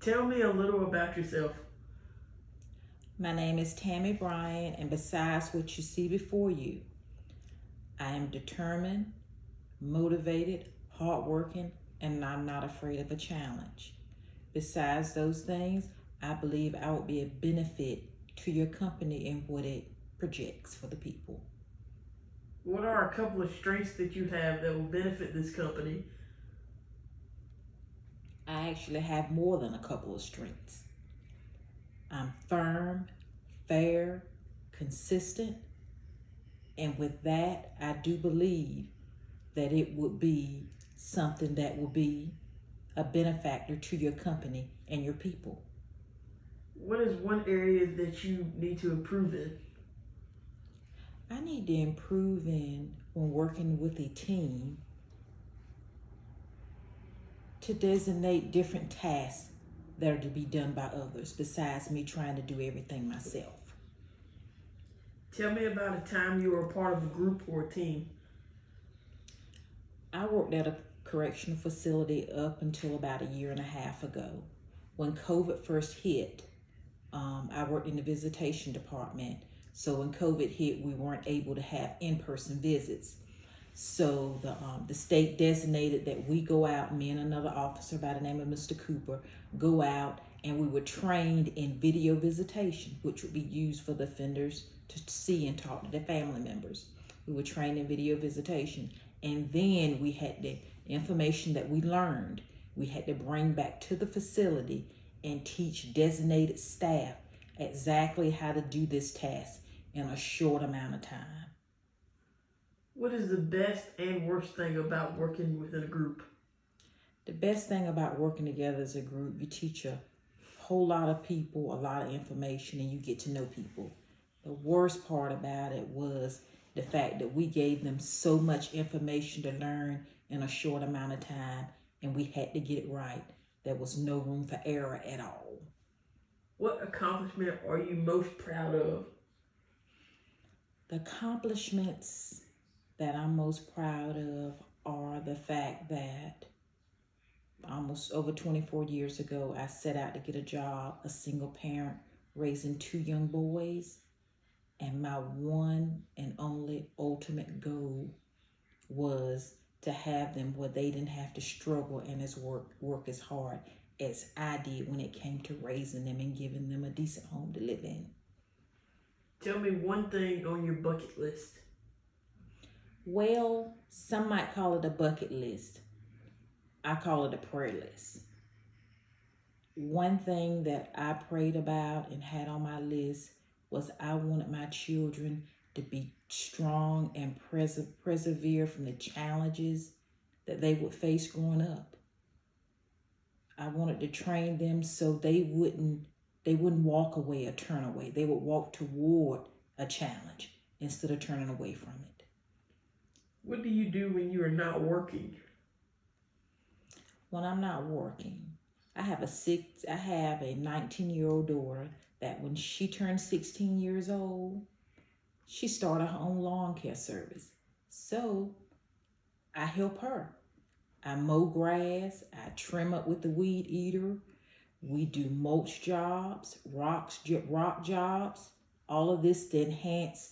Tell me a little about yourself. My name is Tammy Bryant, and besides what you see before you, I am determined, motivated, hardworking, and I'm not afraid of a challenge. Besides those things, I believe I would be a benefit to your company and what it projects for the people. What are a couple of strengths that you have that will benefit this company? I actually have more than a couple of strengths. I'm firm, fair, consistent, and with that, I do believe that it would be something that will be a benefactor to your company and your people. What is one area that you need to improve in? I need to improve in when working with a team to designate different tasks that are to be done by others besides me trying to do everything myself. Tell me about a time you were a part of a group or a team. I worked at a correctional facility up until about a year and a half ago. When COVID first hit, I worked in the visitation department. So when COVID hit, we weren't able to have in-person visits. So the state designated that we go out, me and another officer by the name of Mr. Cooper, go out, and we were trained in video visitation, which would be used for the offenders to see and talk to their family members. We were trained in video visitation. And then we had the information that we learned, we had to bring back to the facility and teach designated staff exactly how to do this task in a short amount of time. What is the best and worst thing about working within a group? The best thing about working together as a group, you teach a whole lot of people a lot of information and you get to know people. The worst part about it was the fact that we gave them so much information to learn in a short amount of time and we had to get it right. There was no room for error at all. What accomplishment are you most proud of? The accomplishments that I'm most proud of are the fact that almost over 24 years ago, I set out to get a job, a single parent, raising 2 young boys. And my one and only ultimate goal was to have them where they didn't have to struggle and work as hard as I did when it came to raising them and giving them a decent home to live in. Tell me one thing on your bucket list. Well, some might call it a bucket list. I call it a prayer list. One thing that I prayed about and had on my list was I wanted my children to be strong and persevere from the challenges that they would face growing up. I wanted to train them so they wouldn't walk away or turn away. They would walk toward a challenge instead of turning away from it. What do you do when you are not working? When I'm not working, I have a 19-year-old daughter that when she turned 16 years old, she started her own lawn care service. So I help her. I mow grass, I trim up with the weed eater. We do mulch jobs, rock jobs. All of this enhance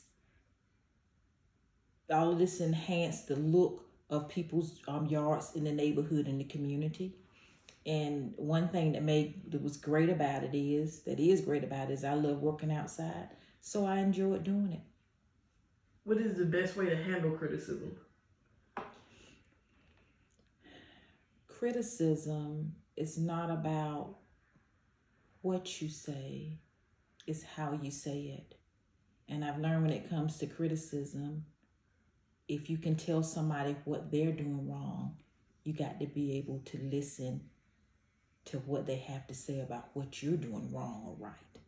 the look of people's yards in the neighborhood and the community. And one thing that is great about it is I love working outside, so I enjoyed doing it. What is the best way to handle criticism? Criticism is not about what you say, it's how you say it. And I've learned when it comes to criticism, if you can tell somebody what they're doing wrong, you got to be able to listen to what they have to say about what you're doing wrong or right.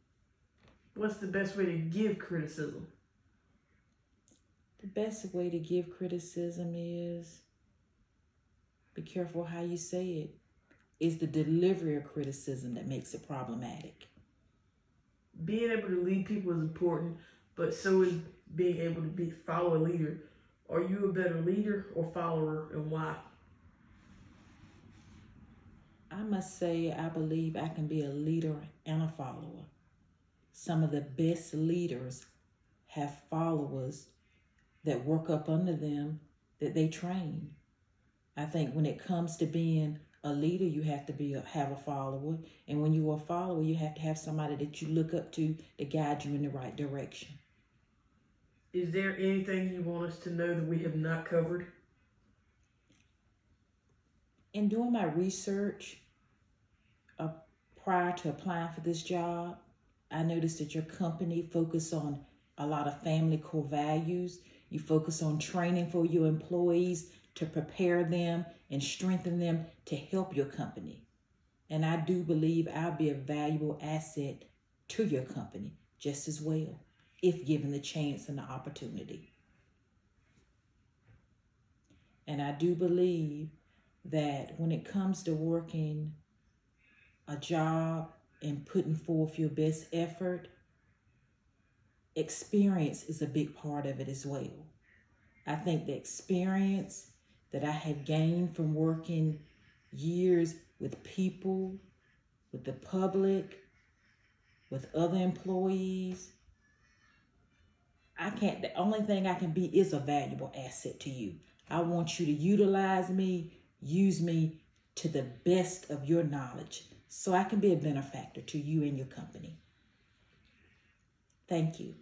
What's the best way to give criticism? The best way to give criticism is be careful how you say it. It's the delivery of criticism that makes it problematic. Being able to lead people is important, but so is being able to follow a leader. Are you a better leader or follower, and why? I must say, I believe I can be a leader and a follower. Some of the best leaders have followers that work up under them that they train. I think when it comes to being a leader, you have to have a follower. And when you're a follower, you have to have somebody that you look up to guide you in the right direction. Is there anything you want us to know that we have not covered? In doing my research prior to applying for this job, I noticed that your company focused on a lot of family core values. You focus on training for your employees to prepare them and strengthen them to help your company. And I do believe I'll be a valuable asset to your company just as well, if given the chance and the opportunity. And I do believe that when it comes to working a job and putting forth your best effort, experience is a big part of it as well. I think the experience that I have gained from working years with people, with the public, with other employees, the only thing I can be is a valuable asset to you. I want you to utilize me, use me to the best of your knowledge so I can be a benefactor to you and your company. Thank you.